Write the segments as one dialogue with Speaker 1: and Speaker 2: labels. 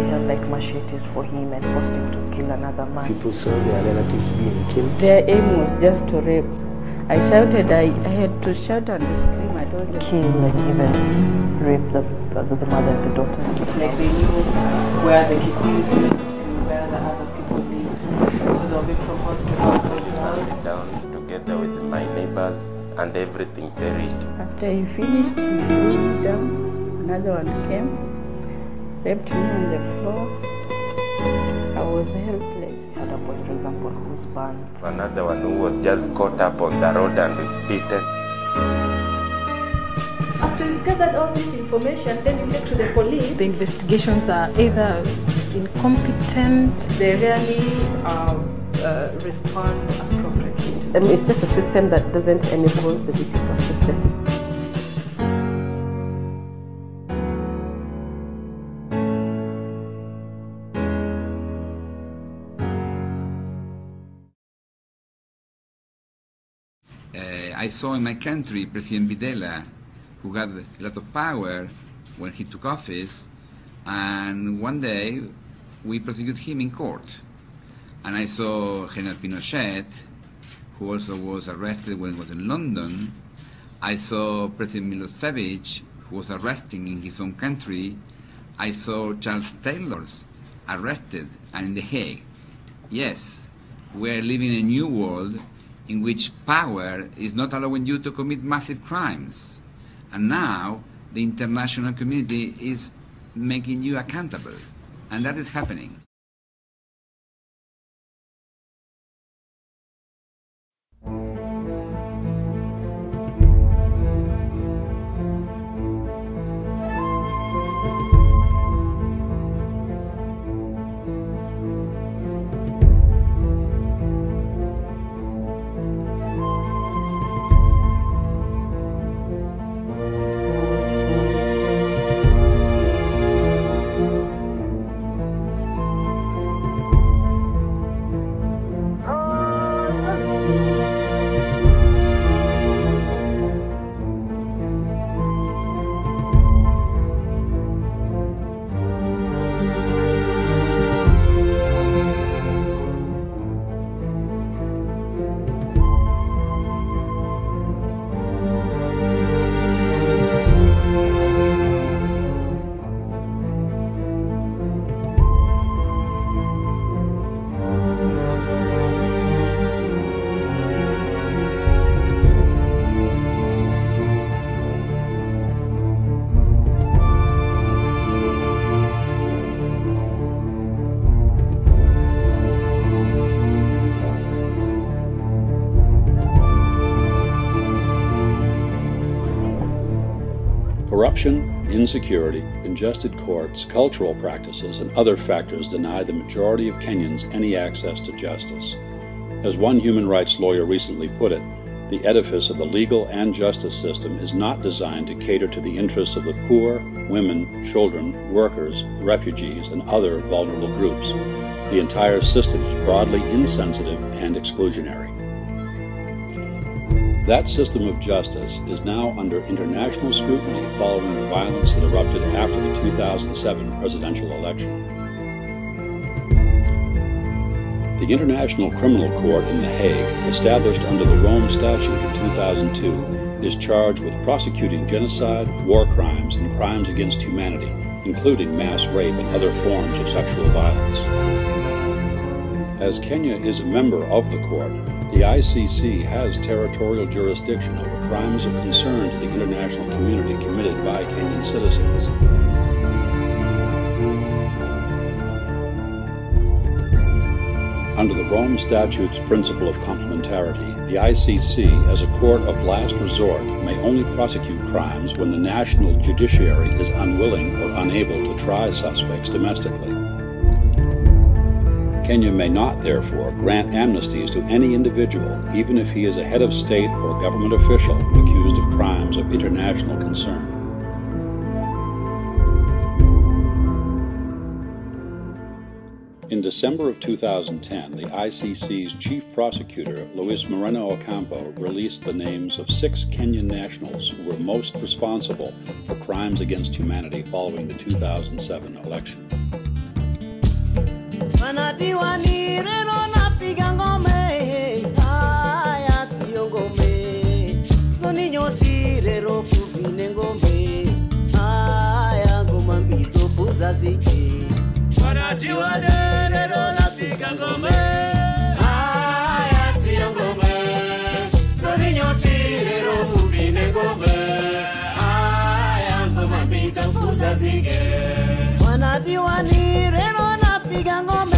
Speaker 1: they held like machetes for him and forced him to kill another man.
Speaker 2: People saw their relatives being killed.
Speaker 1: Their aim was just to rape. I shouted, I had to shout and scream. I don't kill, like even rape the mother and the daughters. It's like they knew where the Kikuyu lived and where the other people lived. So they'll be from house to house.
Speaker 3: Down together with my neighbors and everything perished.
Speaker 1: After he finished, he threw me down. Another one came, raped me on the floor. I was helpless. I had a boy, for example, who was burned.
Speaker 3: Another one who was just caught up on the road and beaten.
Speaker 4: After you gathered all this information, then you take to the police. The investigations are either incompetent, they rarely respond appropriately.
Speaker 5: I mean, it's just a system that doesn't enable the victims of justice.
Speaker 6: I saw in my country President Videla, who had a lot of power when he took office, and one day we prosecuted him in court. And I saw General Pinochet, who also was arrested when he was in London. I saw President Milosevic, who was arresting in his own country. I saw Charles Taylor arrested and in The Hague. Yes, we are living in a new world in which power is not allowing you to commit massive crimes. And now the international community is making you accountable. And that is happening.
Speaker 7: Corruption, insecurity, congested courts, cultural practices, and other factors deny the majority of Kenyans any access to justice. As one human rights lawyer recently put it, the edifice of the legal and justice system is not designed to cater to the interests of the poor, women, children, workers, refugees, and other vulnerable groups. The entire system is broadly insensitive and exclusionary. That system of justice is now under international scrutiny following the violence that erupted after the 2007 presidential election. The International Criminal Court in The Hague, established under the Rome Statute in 2002, is charged with prosecuting genocide, war crimes, and crimes against humanity, including mass rape and other forms of sexual violence. As Kenya is a member of the court, the ICC has territorial jurisdiction over crimes of concern to the international community committed by Kenyan citizens. Under the Rome Statute's principle of complementarity, the ICC, as a court of last resort, may only prosecute crimes when the national judiciary is unwilling or unable to try suspects domestically. Kenya may not, therefore, grant amnesties to any individual, even if he is a head of state or government official accused of crimes of international concern. In December of 2010, the ICC's chief prosecutor, Luis Moreno Ocampo, released the names of 6 Kenyan nationals who were most responsible for crimes against humanity following the 2007 election.
Speaker 8: Wanadiwani rero napiga ngome, haya tiyo ngome. Doni nyosi rero fubine ngome, haya ngoma mbito fuza zike. Wanadiwani rero napiga ngome, haya siyo ngome. Doni nyosi rero fubine ngome, haya ngoma mbito fuza zike. Wanadiwani rero napiga ngome,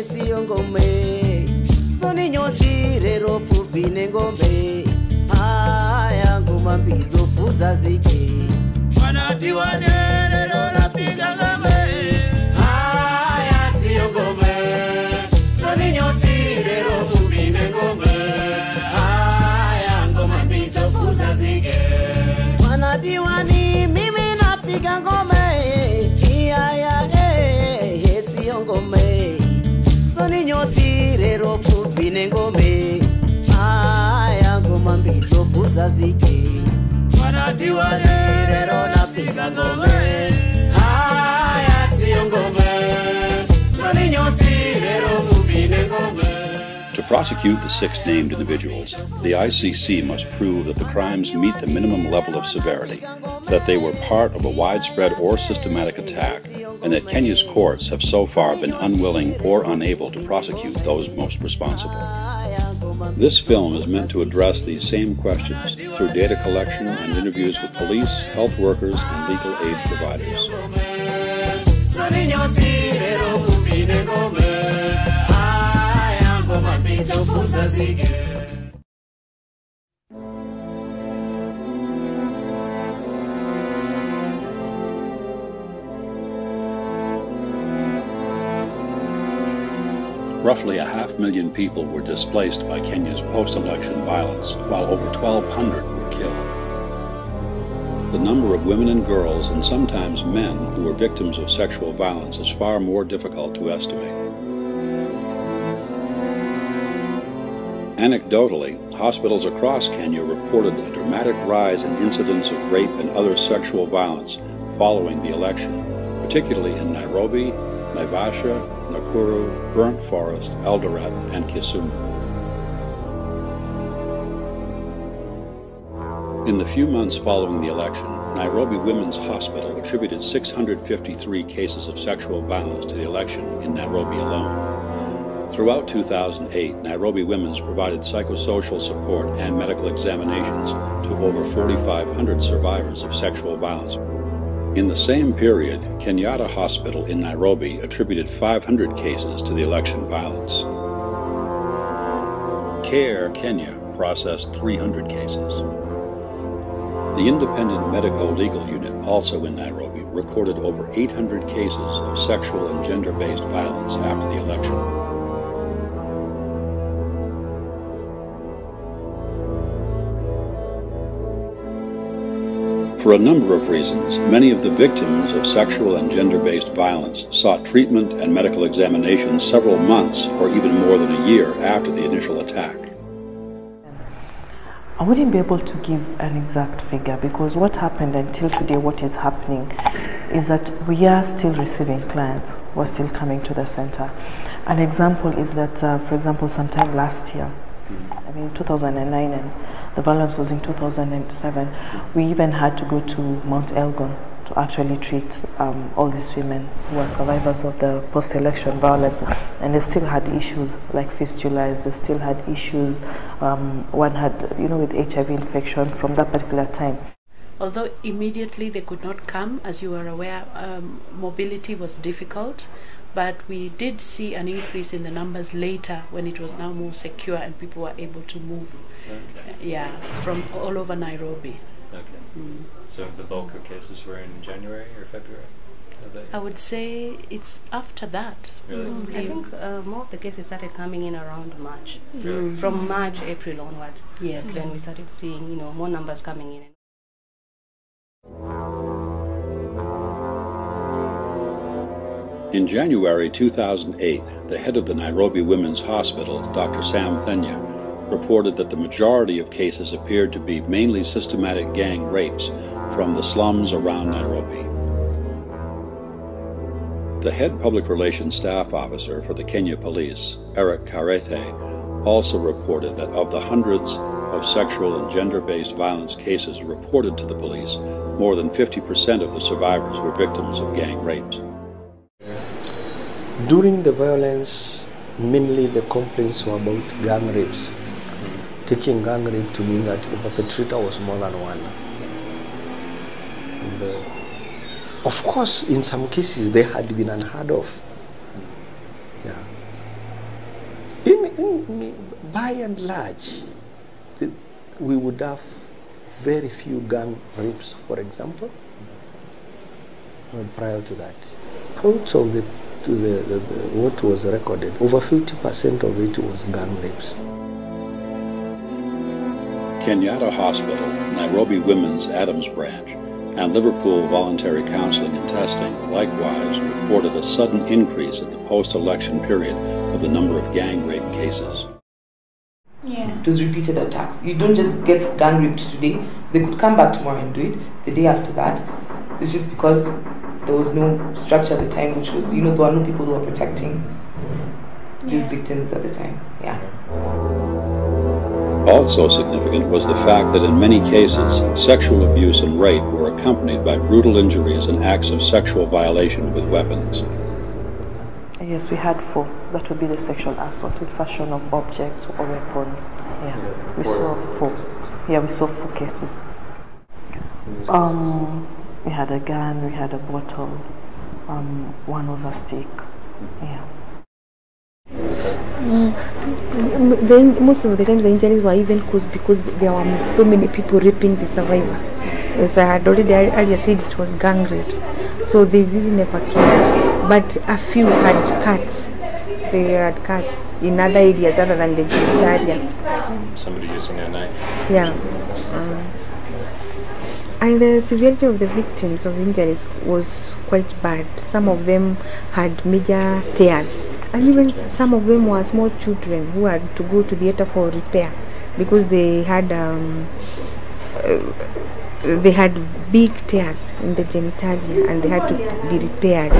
Speaker 8: siyo ngome. Toni nyosi rero fubine ngome, haya ngoma mbizo fuza zike. Wanadiwani rero napiga ngome, haya siyo ngome. Toni nyosi rero fubine ngome, haya ngoma mbizo fuza zike. Wanadiwani mimi napiga ngome, siyo ngome. Toni nyosi rero fubine ngome, haya ngoma mbito fuza zike. Wanadiwani rero napiga ngome, haya siyo ngome. Toni nyosi rero fubine ngome.
Speaker 7: To prosecute the 6 named individuals, the ICC must prove that the crimes meet the minimum level of severity, that they were part of a widespread or systematic attack, and that Kenya's courts have so far been unwilling or unable to prosecute those most responsible. This film is meant to address these same questions through data collection and interviews with police, health workers, and legal aid providers. Roughly 500,000 people were displaced by Kenya's post-election violence, while over 1,200 were killed. The number of women and girls, and sometimes men, who were victims of sexual violence is far more difficult to estimate. Anecdotally, hospitals across Kenya reported a dramatic rise in incidents of rape and other sexual violence following the election, particularly in Nairobi, Naivasha, Nakuru, Burnt Forest, Eldoret, and Kisumu. In the few months following the election, Nairobi Women's Hospital attributed 653 cases of sexual violence to the election in Nairobi alone. Throughout 2008, Nairobi Women's provided psychosocial support and medical examinations to over 4,500 survivors of sexual violence. In the same period, Kenyatta Hospital in Nairobi attributed 500 cases to the election violence. CARE Kenya processed 300 cases. The Independent Medico-Legal Unit, also in Nairobi, recorded over 800 cases of sexual and gender-based violence after the election. For a number of reasons, many of the victims of sexual and gender-based violence sought treatment and medical examination several months or even more than a year after the initial attack.
Speaker 1: I wouldn't be able to give an exact figure because what happened until today, what is happening is that we are still receiving clients who are still coming to the center. An example is that, for example, sometime last year, 2009, and the violence was in 2007, we even had to go to Mount Elgon to actually treat all these women who are survivors of the post-election violence, and they still had issues like fistulas, they still had issues, one had, with HIV infection from that particular time.
Speaker 9: Although immediately they could not come, as you are aware, mobility was difficult, but we did see an increase in the numbers later when it was now more secure and people were able to move, from all over Nairobi.
Speaker 10: Okay. So the bulk of cases were in January or February?
Speaker 9: I would say it's after that.
Speaker 10: Really?
Speaker 5: I think more of the cases started coming in around March.
Speaker 10: Really?
Speaker 5: From March, April onwards.
Speaker 9: Yes.
Speaker 5: Then we started seeing, more numbers coming in.
Speaker 7: In January 2008, the head of the Nairobi Women's Hospital, Dr. Sam Thenya, reported that the majority of cases appeared to be mainly systematic gang rapes from the slums around Nairobi. The head public relations staff officer for the Kenya Police, Eric Karete, also reported that of the hundreds of sexual and gender-based violence cases reported to the police, more than 50% of the survivors were victims of gang rapes.
Speaker 2: During the violence, mainly the complaints were about gang rapes, taking gang rape to mean that the perpetrator was more than one. And, of course, in some cases, they had been unheard of. Yeah. By and large, we would have very few gang rapes, for example, prior to that. Out of what was recorded, over 50% of it was gang rapes.
Speaker 7: Kenyatta Hospital, Nairobi Women's Adams Branch, and Liverpool Voluntary Counseling and Testing likewise reported a sudden increase in the post-election period of the number of gang rape cases.
Speaker 11: Yeah. It was repeated attacks. You don't just get gang raped today. They could come back tomorrow and do it. The day after that, it's just because there was no structure at the time, which was, there were no people who were protecting these victims at the time. Yeah.
Speaker 7: Also significant was the fact that in many cases, sexual abuse and rape were accompanied by brutal injuries and acts of sexual violation with weapons.
Speaker 5: Yes, we had 4. That would be the sexual assault, insertion of objects or weapons. Yeah, we saw 4. Yeah, we saw 4 cases. We had a gun, we had a bottle, one was a stick. Yeah.
Speaker 12: Then most of the times the injuries were even caused because there were so many people raping the survivor. As I had already earlier said, it was gang rapes, so they really never cared. But a few had cuts. They had cuts in other areas other than the genitalia.
Speaker 10: Somebody using a knife.
Speaker 12: Yeah. And the severity of the victims of injuries was quite bad. Some of them had major tears. And even some of them were small children who had to go to the theater for repair because they had big tears in the genitalia and they had to be repaired.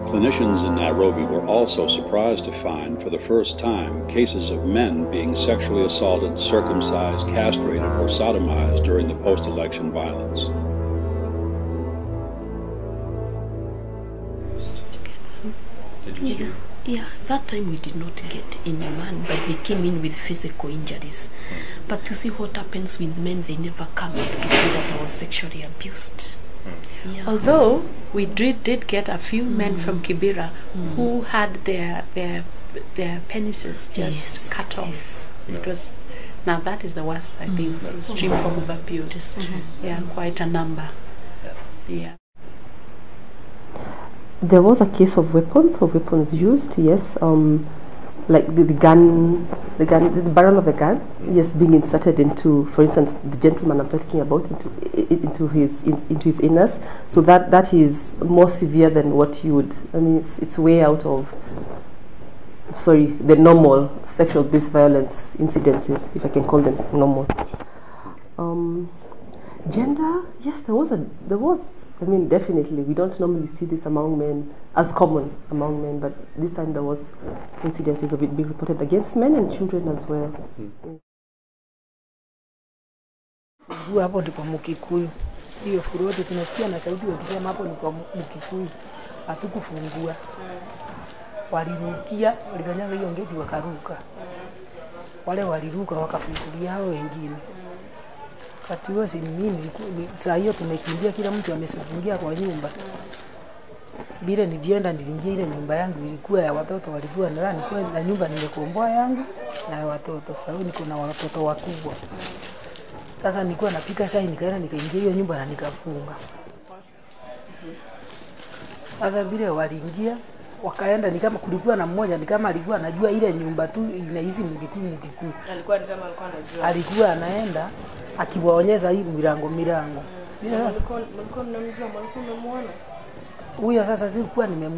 Speaker 7: Clinicians in Nairobi were also surprised to find, for the first time, cases of men being sexually assaulted, circumcised, castrated, or sodomized during the post-election violence.
Speaker 9: Yeah, that time we did not get any man, but they came in with physical injuries. But to see what happens with men, they never come up to see that I was sexually abused. Yeah. Although we did get a few men from Kibera who had their penises just cut off. It was, now that is the worst, I think, extreme form of abuse. Yeah, quite a number. Yeah.
Speaker 5: There was a case of weapons used, yes, like the barrel of the gun, yes, being inserted into, for instance, the gentleman I'm talking about, into his anus. So that is more severe than what you would. I mean, it's way out of, the normal sexual-based violence incidences, if I can call them normal. Gender, yes, there was. I mean, definitely, we don't normally see this among men, as common among men, but this time there was incidences of it being reported against men and children as well.
Speaker 13: Hapo ni kwa Mkikuyu. Hiyo furuti tunasikia na sauti wakisema hapo ni kwa Mkikuyu. Hatukufungua. Walirukia, walikanyaga hiyo ngeti wakaruka. Wale waliruka wakafungulia hao wengine. Wakati huo si mimi saa hiyo tumekimbia, kila mtu amesufungia kwa nyumba. Bila niliingia ile nyumba yangu ilikuwa ya watoto, walikuwa ndani, na nyumba nimekomboa yangu na ya watoto. Sasa niko na watoto wakubwa. Sasa nilikuwa napika sasa, nikaenda nikaingia hiyo nyumba na nikafunga. Sasa bila waliingia wakaenda, ni kama kulikuwa na mmoja, ni kama alikuwa anajua ile nyumba tu inaishi Mkikuyu.
Speaker 11: Alikuwa ni kama alikuwa anajua.
Speaker 13: Alikuwa anaenda akiwaonyesha hii milango.
Speaker 11: Mlikuwa mnamjua, mlikuwa mnamuona?
Speaker 13: Huyo sasa sikuwa nimemwona.